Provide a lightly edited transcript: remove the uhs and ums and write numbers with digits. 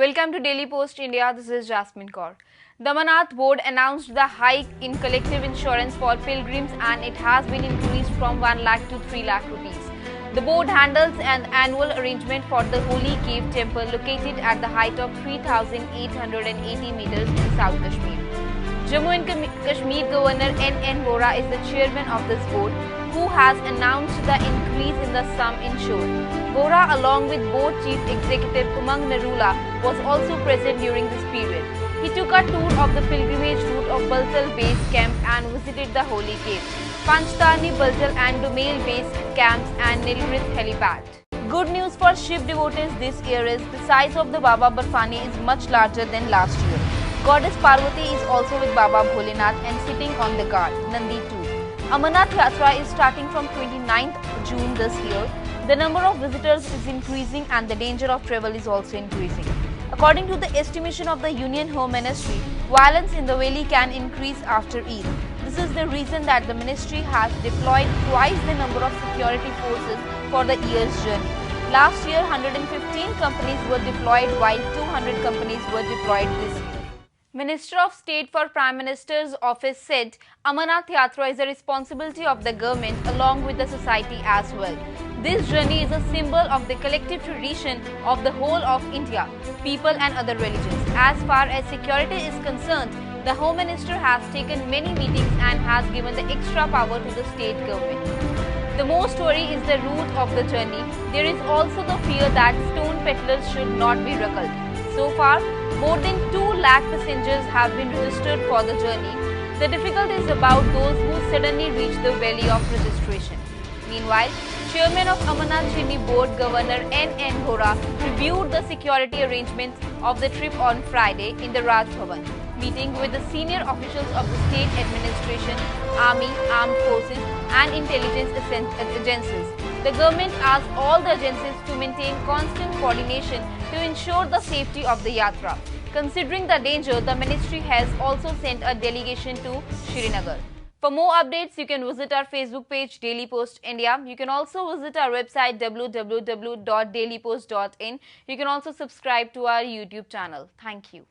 Welcome to Daily Post India. This is Jasmine Kaur. The Amarnath board announced the hike in collective insurance for pilgrims and it has been increased from 1 lakh to 3 lakh rupees. The board handles an annual arrangement for the Holy Cave temple located at the height of 3,880 meters in South Kashmir. Jammu and Kashmir Governor N.N. Vohra is the chairman of this board, who has announced the increase in the sum insured. Vohra, along with board chief executive Umang Narula, was also present during this period. He took a tour of the pilgrimage route of Baltal Base Camp and visited the Holy Cave, Panchtarni, Baltal and Dumail Base Camps and Nilgiri Helipad. Good news for Shiv devotees this year is the size of the Baba Barfani is much larger than last year. Goddess Parvati is also with Baba Bholenath and sitting on the guard, Nandi too. Amarnath Yatra is starting from 29th June this year. The number of visitors is increasing and the danger of travel is also increasing. According to the estimation of the Union Home Ministry, violence in the valley can increase after Eid. This is the reason that the ministry has deployed twice the number of security forces for the year's journey. Last year, 115 companies were deployed while 200 companies were deployed this year. Minister of State for Prime Minister's Office said Amarnath Yatra is a responsibility of the government along with the society as well. This journey is a symbol of the collective tradition of the whole of India, people and other religions. As far as security is concerned, the Home Minister has taken many meetings and has given the extra power to the state government. The most worry is the route of the journey. There is also the fear that stone peddlers should not be ruckled. So far, more than 2 lakh passengers have been registered for the journey. The difficulty is about those who suddenly reach the valley of registration. Meanwhile, Chairman of Amarnath Journey Board Governor N.N. Vohra reviewed the security arrangements of the trip on Friday in the Raj Bhavan, meeting with the senior officials of the state administration, army, armed forces and intelligence agencies. The government asked all the agencies to maintain constant coordination to ensure the safety of the Yatra. Considering the danger, the ministry has also sent a delegation to Srinagar. For more updates, you can visit our Facebook page Daily Post India. You can also visit our website www.dailypost.in. You can also subscribe to our YouTube channel. Thank you.